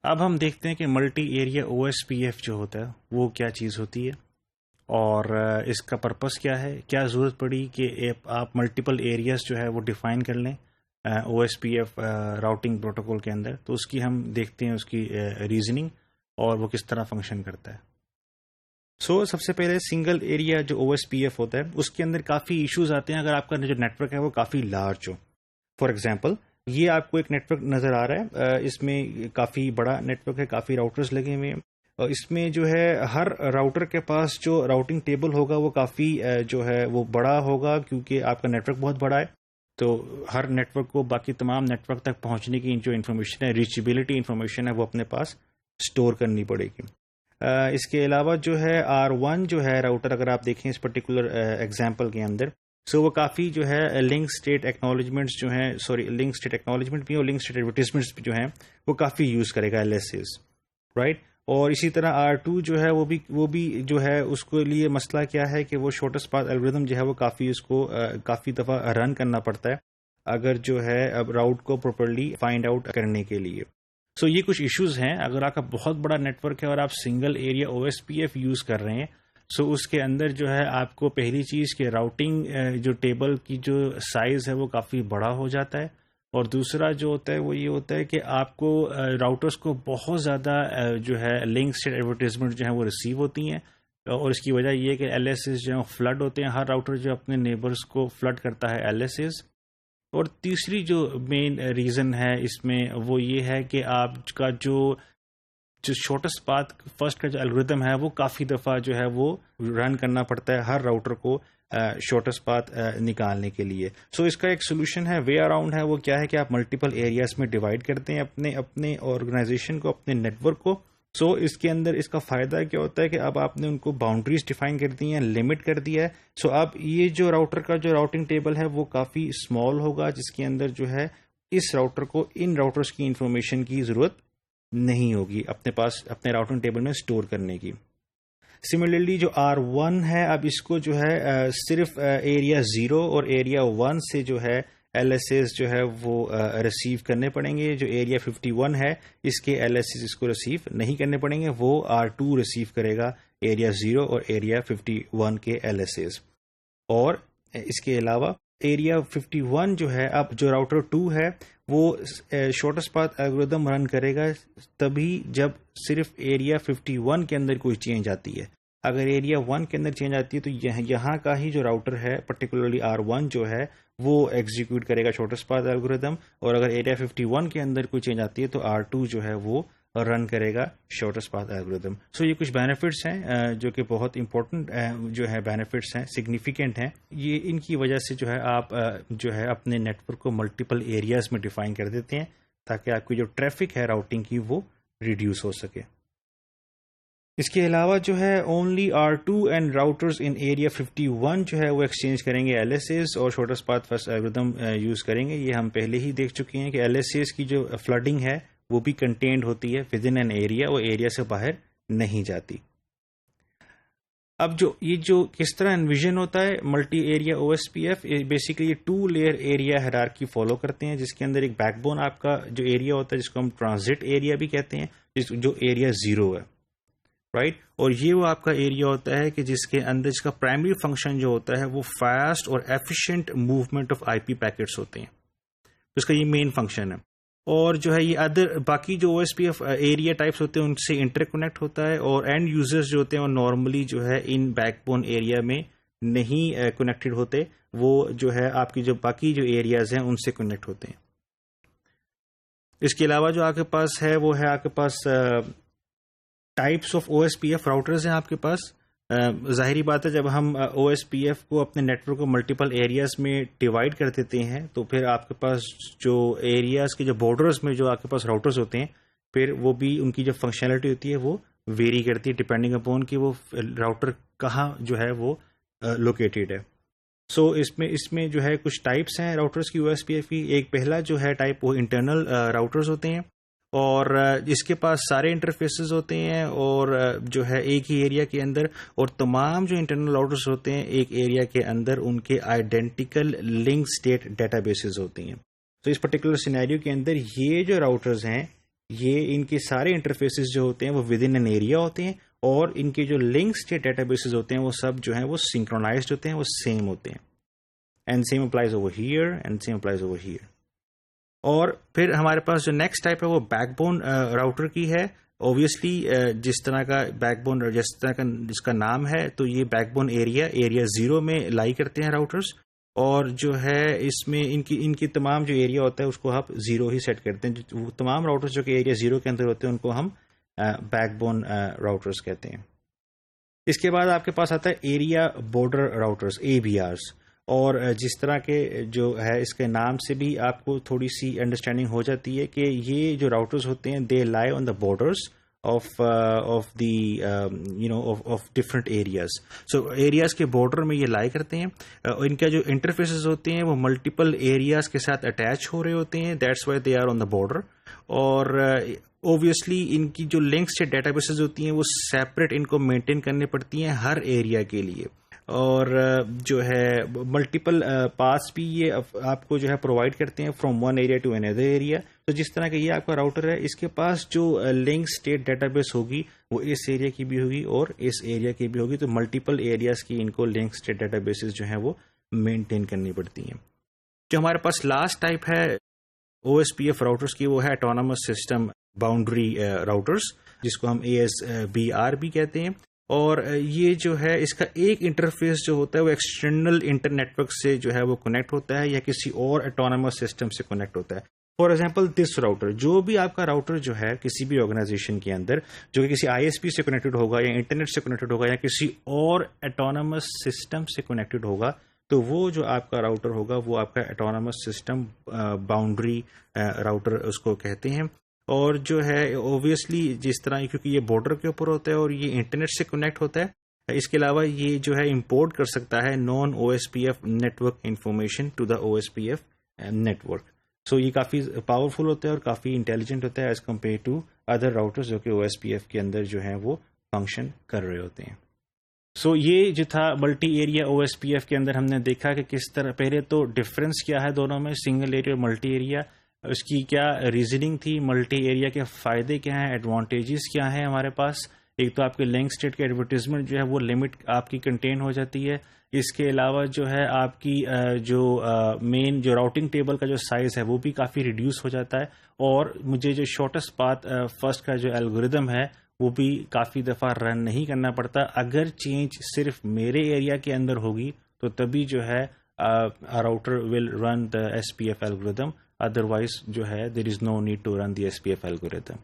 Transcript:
اب ہم دیکھتے ہیں کہ multi area O S P F جو ہوتا ہے وہ کیا چیز ہوتی ہے اور اس کا پرپس کیا ہے. کیا ضرورت پڑی کہ آپ ملٹیپل ایریاز جو ہے وہ ڈیفائن کر لیں O S P F routing protocol کے اندر. تو اس کی ہم دیکھتے ہیں اس کی ریزننگ اور وہ کس طرح فنکشن کرتا ہے. سب سے پہلے سنگل ایریا جو او ایس پی ایف ہوتا ہے اس کے اندر کافی ایشوز آتے ہیں اگر آپ کا جو نیٹ ورک ہے وہ کافی لارج ہو. فار ایگزامپل یہ آپ کو ایک نیٹ ورک نظر آ رہا ہے, اس میں کافی بڑا نیٹ ورک ہے, کافی راؤٹرز لگے ہوئے ہیں. اس میں جو ہے ہر راؤٹر کے پاس جو راؤٹنگ ٹیبل ہوگا وہ کافی جو ہے وہ بڑا ہوگا کیونکہ آپ کا نیٹ ورک بہت بڑا ہے. تو ہر نیٹ ورک کو باقی تمام نیٹ ورک تک پہنچنے کی جو انفارمیشن ہے, ریچیبلٹی انفارمیشن ہے, وہ اپنے پاس اسٹور کرنی پڑے گی. اس کے علاوہ جو ہے R1 جو ہے راؤٹر, اگر آپ دیکھیں اس پرٹیکولر ایگزامپل کے اندر, وہ کافی جو ہے لنک اسٹیٹ ایکنالجمنٹس جو ہیں, لنک اسٹیٹ ایکنالجمنٹ بھی اور لنک اسٹیٹ ایڈورٹیزمنٹس جو ہیں وہ کافی یوز کرے گا LSAs, رائٹ. اور اسی طرح R2 جو ہے وہ بھی جو ہے اس کے لیے مسئلہ کیا ہے کہ وہ شارٹیسٹ پاتھ الگوریتھم جو ہے وہ کافی دفعہ رن کرنا پڑتا ہے اگر جو ہے اب راؤٹ کو پراپرلی فائنڈ آؤٹ کرنے کے لیے. یہ کچھ ایشوز ہیں. اگر آپ کا بہت بڑا نیٹ ورک ہے اور آپ single area O S P F use کر رہے ہیں, اس کے اندر جو ہے آپ کو پہلی چیز کہ راؤٹنگ جو ٹیبل کی جو سائز ہے وہ کافی بڑا ہو جاتا ہے, اور دوسرا جو ہوتا ہے وہ یہ ہوتا ہے کہ آپ کو راؤٹرز کو بہت زیادہ جو ہے لنک اسٹیٹ ایڈورٹیزمنٹ جو ہے وہ ریسیو ہوتی ہیں, اور اس کی وجہ یہ ہے کہ LSAs جو ہیں فلڈ ہوتے ہیں. ہر راؤٹر جو اپنے نیبرز کو فلڈ کرتا ہے LSAs. اور تیسری جو مین ریزن ہے اس میں وہ یہ ہے کہ آپ کا جو شارٹیسٹ پاتھ فرسٹ کا جو الگوریتھم ہے وہ کافی دفعہ جو ہے وہ رن کرنا پڑتا ہے ہر راؤٹر کو شارٹیسٹ پاتھ نکالنے کے لیے. اس کا ایک سولوشن ہے, وے اراؤنڈ ہے. وہ کیا ہے کہ آپ ملٹیپل ایریاز میں ڈیوائڈ کرتے ہیں اپنے آرگنائزیشن کو, اپنے نیٹ ورک کو. اس کے اندر اس کا فائدہ کیا ہوتا ہے کہ اب آپ نے ان کو باؤنڈریز ڈیفائن کر دی ہیں, لمٹ کر دیا ہے. اب یہ جو راؤٹر کا جو راؤٹنگ ٹیبل ہے وہ کافی اسمال ہوگا, جس کے اندر جو ہے اس راؤٹر کو ان راؤٹرز کی انفارمیشن کی ضرورت نہیں ہوگی اپنے پاس اپنے راؤٹنگ ٹیبل میں اسٹور کرنے کی. سملرلی جو R1 ہے, اب اس کو جو ہے صرف ایریا 0 اور ایریا 1 سے جو ہے LSAs جو ہے وہ ریسیو کرنے پڑیں گے. جو ایریا 51 ہے اس کے LSAs اس کو ریسیو نہیں کرنے پڑیں گے, وہ R2 ریسیو کرے گا ایریا 0 اور ایریا 51 کے LSAs. اور اس کے علاوہ ایریا 51 جو ہے, اب جو راؤٹر 2 ہے وہ شارٹیسٹ پاتھ الگوریتھم رن کرے گا تبھی جب صرف ایریا 51 کے اندر کوئی چینج آتی ہے. اگر ایریا 1 کے اندر چینج آتی ہے تو یہاں کا ہی جو راؤٹر ہے پرٹیکولرلی R1 جو ہے وہ ایگزیکیوٹ کرے گا شارٹیسٹ پاتھ الگوریتھم, اور اگر ایریا 51 کے اندر کوئی چینج آتی ہے تو R2 جو ہے وہ رن کرے گا شارٹیسٹ پاتھ الگوریتھم. یہ کچھ بینیفٹس ہیں جو کہ بہت امپورٹنٹ جو ہے بینیفٹس ہیں, سگنیفیکینٹ ہیں. یہ ان کی وجہ سے جو ہے آپ جو ہے اپنے نیٹ ورک کو ملٹیپل ایریاز میں ڈیفائن کر دیتے ہیں تاکہ آپ کی جو ٹریفک ہے راؤٹنگ کی وہ ریڈیوس ہو سکے. اس کے علاوہ جو ہے only R2 and routers in area 51 جو ہے وہ ایکسچینج کریں گے LSAs اور shortest path first algorithm use کریں گے. یہ ہم پہلے ہی دیکھ چکے ہیں کہ LSAs کی جو فلڈنگ ہے وہ بھی کنٹینڈ ہوتی ہے ود ان این ایریا, وہ ایریا سے باہر نہیں جاتی. اب جو کس طرح انویژن ہوتا ہے multi area O S P F, basically 2 layer area hierarchy follow کرتے ہیں, جس کے اندر ایک بیک بون آپ کا جو ایریا ہوتا ہے جس کو ہم ٹرانزٹ ایریا بھی کہتے ہیں, جو ایریا 0 ہے, رائٹ. اور یہ وہ آپ کا ایریا ہوتا ہے کہ جس کے اندر اس کا پرائمری فنکشن جو ہوتا ہے وہ فاسٹ اور efficient movement of IP packets ہوتے ہیں, اس کا یہ مین فنکشن ہے. اور جو ہے یہ باقی جو O S P F area types ہوتے ہیں ان سے انٹر کنیکٹ ہوتا ہے, اور اینڈ یوزرز جو ہوتے ہیں وہ نارملی جو ہے ان بیک بون ایریا میں نہیں کنیکٹڈ ہوتے, وہ جو ہے آپ کی جو باقی جو ایریاز ہیں ان سے کنیکٹ ہوتے ہیں. اس کے علاوہ جو آپ کے پاس ہے وہ ہے آپ کے پاس types of O S P F routers ہیں آپ کے پاس. ظاہری بات ہے جب ہم او ایس پی ایف کو اپنے نیٹ ورک کو ملٹیپل ایریاز میں ڈیوائڈ کر دیتے ہیں تو پھر آپ کے پاس جو ایریاز کے جو بارڈرز میں جو آپ کے پاس راؤٹرز ہوتے ہیں پھر وہ بھی ان کی جو فنکشنلٹی ہوتی ہے وہ ویری کرتی ہے ڈپینڈنگ اپون کہ وہ راؤٹر کہاں جو ہے وہ لوکیٹڈ ہے. اس میں جو ہے کچھ ٹائپس ہیں راؤٹرز کی او ایس پی ایف کی. ایک پہلا جو ہے ٹائپ وہ انٹرنل راؤٹرز ہوتے ہیں, اور اس کے پاس سارے انٹرفیسز ہوتے ہیں اور جو ہے ایک ہی ایریا کے اندر, اور تمام جو انٹرنل راؤٹرز ہوتے ہیں ایک ایریا کے اندر ان کے آئیڈینٹیکل لنک اسٹیٹ ڈیٹا بیسز ہوتی ہیں. تو اس پرٹیکولر سینیریو کے اندر یہ جو راؤٹرز ہیں یہ ان کے سارے انٹرفیسز جو ہوتے ہیں وہ ود ان این ایریا ہوتے ہیں, اور ان کے جو لنک اسٹیٹ ڈیٹا بیسز ہوتے ہیں وہ سب جو ہیں وہ سنکرونائزڈ ہوتے ہیں, وہ سیم ہوتے ہیں. And same applies over here and same applies over here. اور پھر ہمارے پاس جو نیکسٹ ٹائپ ہے وہ بیک بون راؤٹر کی ہے. اوبیسلی جس طرح کا بیک بون, جس طرح کا جس کا نام ہے, تو یہ بیک بون ایریا 0 میں لائی کرتے ہیں راؤٹرز, اور جو ہے اس میں ان کی تمام جو ایریا ہوتا ہے اس کو آپ 0 ہی سیٹ کرتے ہیں. وہ تمام راؤٹرز جو کہ ایریا 0 کے اندر ہوتے ہیں ان کو ہم بیک بون راؤٹرز کہتے ہیں. اس کے بعد آپ کے پاس آتا ہے ایریا بارڈر راؤٹرز, ABRs. اور جس طرح کے جو ہے اس کے نام سے بھی آپ کو تھوڑی سی انڈرسٹینڈنگ ہو جاتی ہے کہ یہ جو راؤٹرز ہوتے ہیں they lie on the borders of different areas. So areas کے بارڈر میں یہ لائی کرتے ہیں. ان کا جو انٹرفیسز ہوتے ہیں وہ ملٹیپل ایریاز کے ساتھ اٹیچ ہو رہے ہوتے ہیں, that's why they are on the border. اور اوبویسلی ان کی جو لنکس سے ڈیٹا بیسز ہوتی ہیں وہ سیپریٹ ان کو مینٹین کرنی پڑتی ہیں ہر ایریا کے لیے. اور جو ہے ملٹیپل پاس بھی یہ آپ کو جو ہے پرووائڈ کرتے ہیں فرام ون ایریا ٹو اندر ایریا. تو جس طرح کہ یہ آپ کا راؤٹر ہے, اس کے پاس جو لنک اسٹیٹ ڈیٹا بیس ہوگی وہ اس ایریا کی بھی ہوگی اور اس ایریا کی بھی ہوگی. تو ملٹیپل ایریاز کی ان کو لنک اسٹیٹ ڈیٹا بیسز جو ہیں وہ مینٹین کرنی پڑتی ہیں. جو ہمارے پاس لاسٹ ٹائپ ہے OSPF راؤٹرز کی, وہ ہے اٹونومس سسٹم باؤنڈری راؤٹرز, جس کو ہم ASBR بھی کہتے ہیں. اور یہ جو ہے اس کا ایک انٹرفیس جو ہوتا ہے وہ ایکسٹرنل انٹرنیٹ ورک سے جو ہے وہ کنیکٹ ہوتا ہے یا کسی اور اٹونومس سسٹم سے کنیکٹ ہوتا ہے. فار ایگزامپل دس راؤٹر, جو بھی آپ کا راؤٹر جو ہے کسی بھی آرگنائزیشن کے اندر جو کہ کسی ISP سے کنیکٹڈ ہوگا یا انٹرنیٹ سے کنیکٹڈ ہوگا یا کسی اور اٹونومس سسٹم سے کنیکٹڈ ہوگا, تو وہ جو آپ کا راؤٹر ہوگا وہ آپ کا اٹونومس سسٹم باؤنڈری راؤٹر اس کو کہتے ہیں. اور جو ہے اوبویسلی جس طرح کیونکہ یہ بارڈر کے اوپر ہوتا ہے اور یہ انٹرنیٹ سے کنیکٹ ہوتا ہے, اس کے علاوہ یہ جو ہے امپورٹ کر سکتا ہے non OSPF network information to the OSPF network. So یہ کافی پاورفل ہوتا ہے اور کافی انٹیلیجنٹ ہوتا ہے as compare to other routers جو کہ OSPF کے اندر جو ہیں وہ فنکشن کر رہے ہوتے ہیں. سو یہ جو تھا ملٹی ایریا OSPF کے اندر ہم نے دیکھا کہ کس طرح, پہلے تو ڈفرینس کیا ہے دونوں میں, سنگل ایریا اور ملٹی ایریا, اس کی کیا ریزننگ تھی, ملٹی ایریا کے فائدے کیا ہیں, ایڈوانٹیجز کیا ہیں ہمارے پاس. ایک تو آپ کے لنک اسٹیٹ کے ایڈورٹیزمنٹ جو ہے وہ لمٹ آپ کی کنٹین ہو جاتی ہے. اس کے علاوہ جو ہے آپ کی جو مین جو راؤٹنگ ٹیبل کا جو سائز ہے وہ بھی کافی ریڈیوس ہو جاتا ہے. اور مجھے جو شارٹیسٹ پاتھ فرسٹ کا جو الگوریدم ہے وہ بھی کافی دفعہ رن نہیں کرنا پڑتا. اگر چینج صرف میرے ایریا کے اندر ہوگی تو تبھی جو ہے router will run the SPF algorithm, otherwise جو ہے there is no need to run the SPF algorithm.